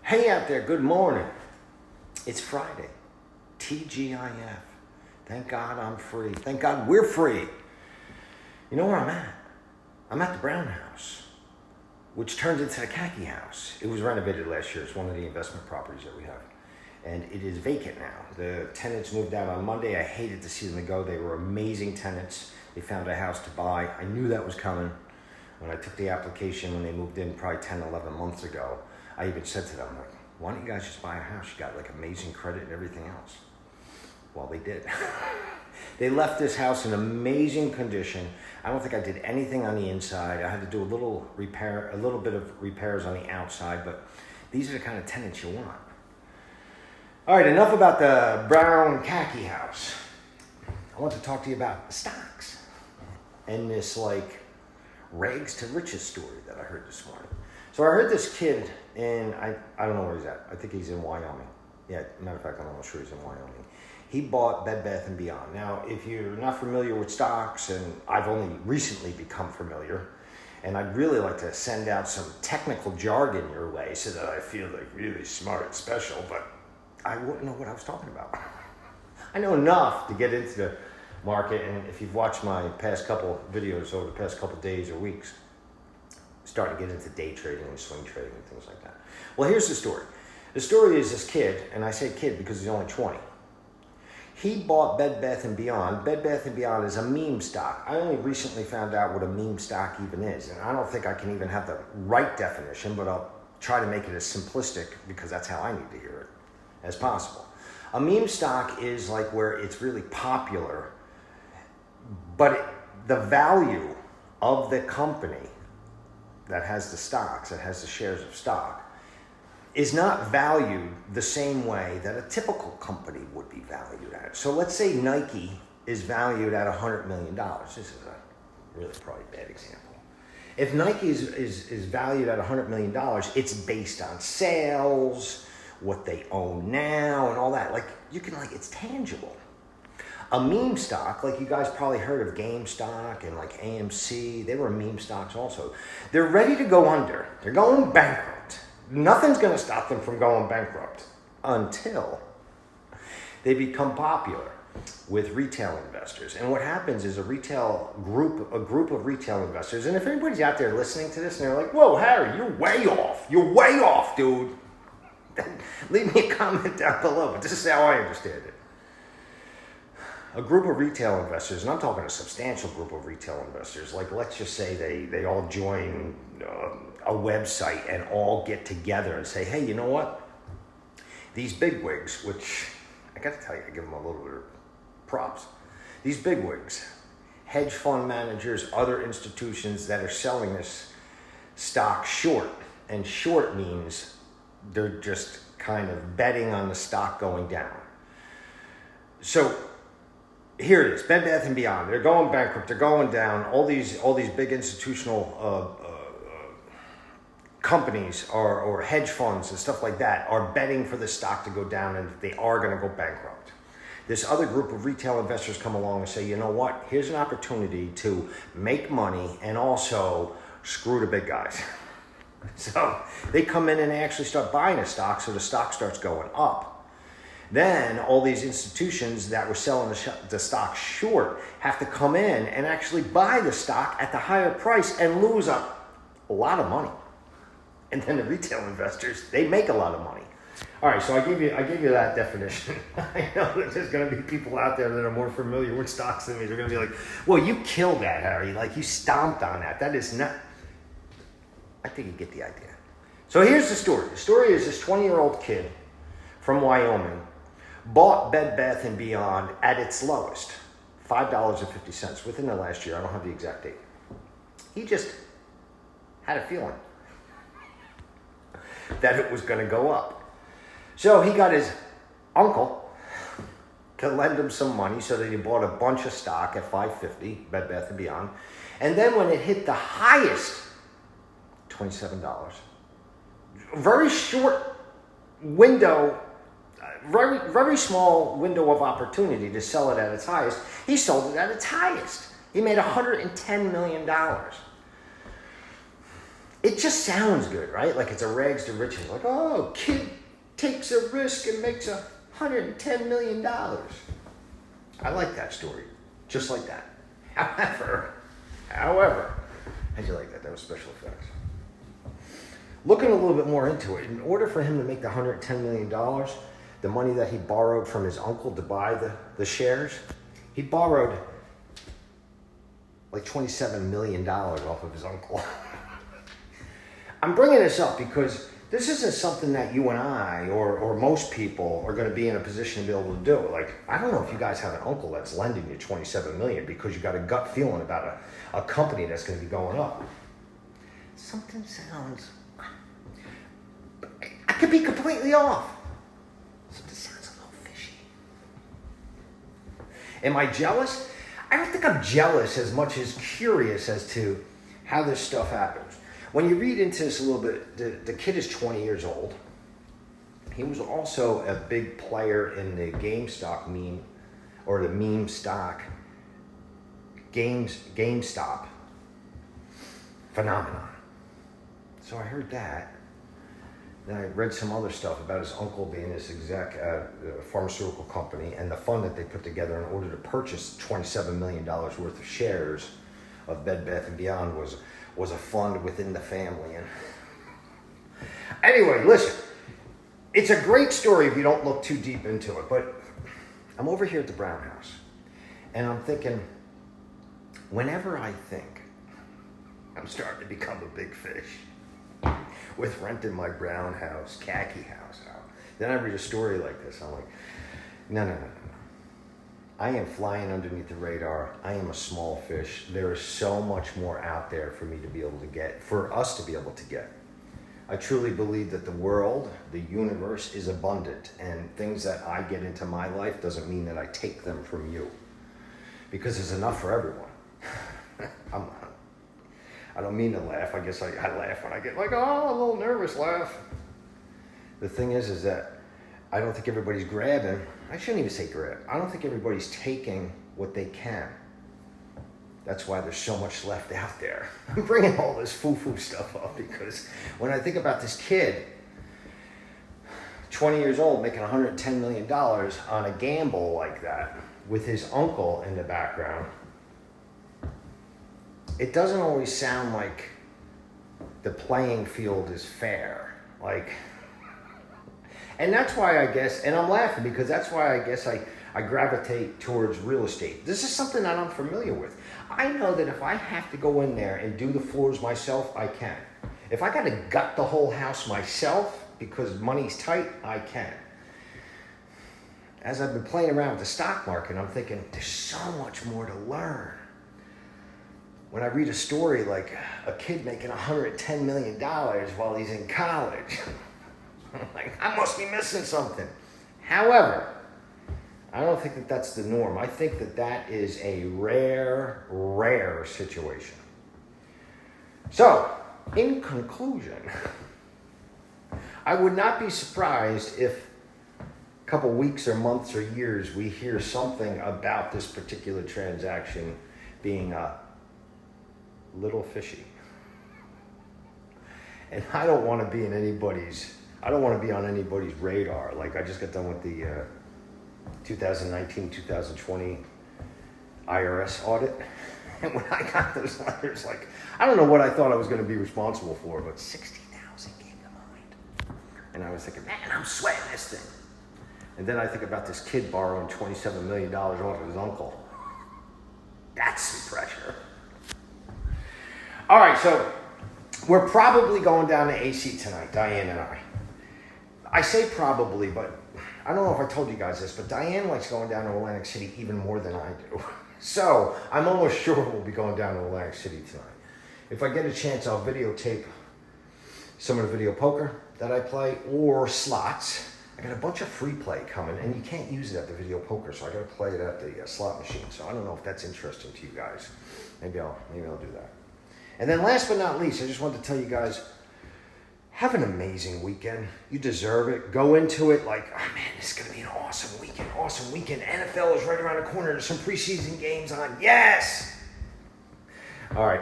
Hey out there, good morning. It's Friday. TGIF. Thank God I'm free. Thank God we're free. You know where I'm at? I'm at the Brown House, which turned into the Khaki House. It was renovated last year. It's one of the investment properties that we have. And it is vacant now. The tenants moved out on Monday. I hated to see them go. They were amazing tenants. They found a house to buy. I knew that was coming. When I took the application when they moved in probably 10, 11 months ago, I even said to them, like, why don't you guys just buy a house? You got like amazing credit and everything else. Well, they did. They left this house in amazing condition. I don't think I did anything on the inside. I had to do a little bit of repairs on the outside, but these are the kind of tenants you want. All right, enough about the brown khaki house. I want to talk to you about stocks and this like rags to riches story that I heard this morning. So I heard this kid in, I don't know where he's at. I think he's in Wyoming. Yeah, matter of fact, I'm almost sure he's in Wyoming. He bought Bed Bath & Beyond. Now, if you're not familiar with stocks, and I've only recently become familiar, and I'd really like to send out some technical jargon your way so that I feel like really smart and special, but I wouldn't know what I was talking about. I know enough to get into the market, and if you've watched my past couple videos over the past couple days or weeks, starting to get into day trading and swing trading and things like that. Well, here's the story. The story is this kid, and I say kid because he's only 20. He bought Bed Bath & Beyond. Bed Bath & Beyond is a meme stock. I only recently found out what a meme stock even is, and I don't think I can even have the right definition, but I'll try to make it as simplistic, because that's how I need to hear it, as possible. A meme stock is like where it's really popular, but the value of the company that has the stocks, that has the shares of stock, is not valued the same way that a typical company would be valued at. So let's say Nike is valued at $100 million. This is a really probably bad example. If Nike is valued at $100 million, it's based on sales, what they own now, and all that. Like, you can, like, it's tangible. A meme stock, like you guys probably heard of GameStop and like AMC, they were meme stocks also. They're ready to go under. They're going bankrupt. Nothing's going to stop them from going bankrupt until they become popular with retail investors. And what happens is a group of retail investors, and if anybody's out there listening to this and they're like, whoa, Harry, you're way off, dude. Leave me a comment down below, but this is how I understand it. A group of retail investors, and I'm talking a substantial group of retail investors, like let's just say they all join a website and all get together and say, hey, you know what? These bigwigs, which I got to tell you, I give them a little bit of props. These bigwigs, hedge fund managers, other institutions that are selling this stock short, and short means they're just kind of betting on the stock going down. So here it is, Bed Bath & Beyond. They're going bankrupt. They're going down. All these big institutional companies or hedge funds and stuff like that are betting for the stock to go down, and they are going to go bankrupt. This other group of retail investors come along and say, you know what? Here's an opportunity to make money and also screw the big guys. So they come in and they actually start buying a stock, so the stock starts going up. Then all these institutions that were selling the stock short have to come in and actually buy the stock at the higher price and lose a lot of money. And then the retail investors, they make a lot of money. All right, so I gave you that definition. I know that there's going to be people out there that are more familiar with stocks than me. They're going to be like, well, you killed that, Harry. Like, you stomped on that. That is not... I think you get the idea. So here's the story. The story is this 20-year-old kid from Wyoming bought Bed Bath & Beyond at its lowest, $5.50 within the last year. I don't have the exact date. He just had a feeling that it was going to go up. So he got his uncle to lend him some money so that he bought a bunch of stock at $5.50, Bed Bath & Beyond. And then when it hit the highest, $27, very short window, very small window of opportunity to sell it at its highest. He sold it at its highest. He made $110 million. It just sounds good, right? Like it's a rags to riches. Like, oh, kid takes a risk and makes $110 million. I like that story, just like that. However, how'd you like that? That was special effects. Looking a little bit more into it, in order for him to make the $110 million, the money that he borrowed from his uncle to buy the shares, he borrowed like $27 million off of his uncle. I'm bringing this up because this isn't something that you and I or most people are going to be in a position to be able to do. Like, I don't know if you guys have an uncle that's lending you $27 million because you got a gut feeling about a company that's going to be going up. Something sounds... I could be completely off. Something sounds a little fishy. Am I jealous? I don't think I'm jealous as much as curious as to how this stuff happens. When you read into this a little bit, the kid is 20 years old. He was also a big player in the GameStop meme, or the meme stock GameStop phenomenon. So I heard that. Then I read some other stuff about his uncle being this exec at a pharmaceutical company, and the fund that they put together in order to purchase $27 million worth of shares of Bed Bath & Beyond was a fund within the family. And anyway, listen, it's a great story if you don't look too deep into it, but I'm over here at the Brown House, and I'm thinking, whenever I think I'm starting to become a big fish, with renting my brown house, khaki house out. Then I read a story like this. I'm like, no. I am flying underneath the radar. I am a small fish. There is so much more out there for me to be able to get, for us to be able to get. I truly believe that the world, the universe is abundant, and things that I get into my life doesn't mean that I take them from you, because there's enough for everyone. I don't mean to laugh. I guess I laugh when I get like, oh, a little nervous laugh. The thing is that I don't think everybody's grabbing. I shouldn't even say grab. I don't think everybody's taking what they can. That's why there's so much left out there. I'm bringing all this foo-foo stuff up because when I think about this kid, 20 years old, making $110 million on a gamble like that with his uncle in the background, it doesn't always sound like the playing field is fair. Like, and that's why I guess, and I'm laughing because that's why I guess I gravitate towards real estate. This is something that I'm familiar with. I know that if I have to go in there and do the floors myself, I can. If I got to gut the whole house myself because money's tight, I can. As I've been playing around with the stock market, I'm thinking, there's so much more to learn. When I read a story like a kid making $110 million while he's in college, I'm like, I must be missing something. However, I don't think that that's the norm. I think that that is a rare situation. So, in conclusion, I would not be surprised if a couple weeks or months or years we hear something about this particular transaction being a little fishy. And I don't want to be on anybody's radar. Like, I just got done with the 2019-2020 IRS audit. And when I got those letters, like, I don't know what I thought I was going to be responsible for, but 60,000 came to mind. And I was thinking, man, I'm sweating this thing. And then I think about this kid borrowing $27 million off of his uncle. That's some pressure. All right, so we're probably going down to AC tonight, Diane and I. I say probably, but I don't know if I told you guys this, but Diane likes going down to Atlantic City even more than I do. So I'm almost sure we'll be going down to Atlantic City tonight. If I get a chance, I'll videotape some of the video poker that I play or slots. I got a bunch of free play coming, and you can't use it at the video poker, so I got to play it at the slot machine. So I don't know if that's interesting to you guys. Maybe I'll do that. And then last but not least, I just wanted to tell you guys, have an amazing weekend. You deserve it. Go into it like, oh man, this is going to be an awesome weekend. Awesome weekend. NFL is right around the corner. There's some preseason games on. Yes! All right.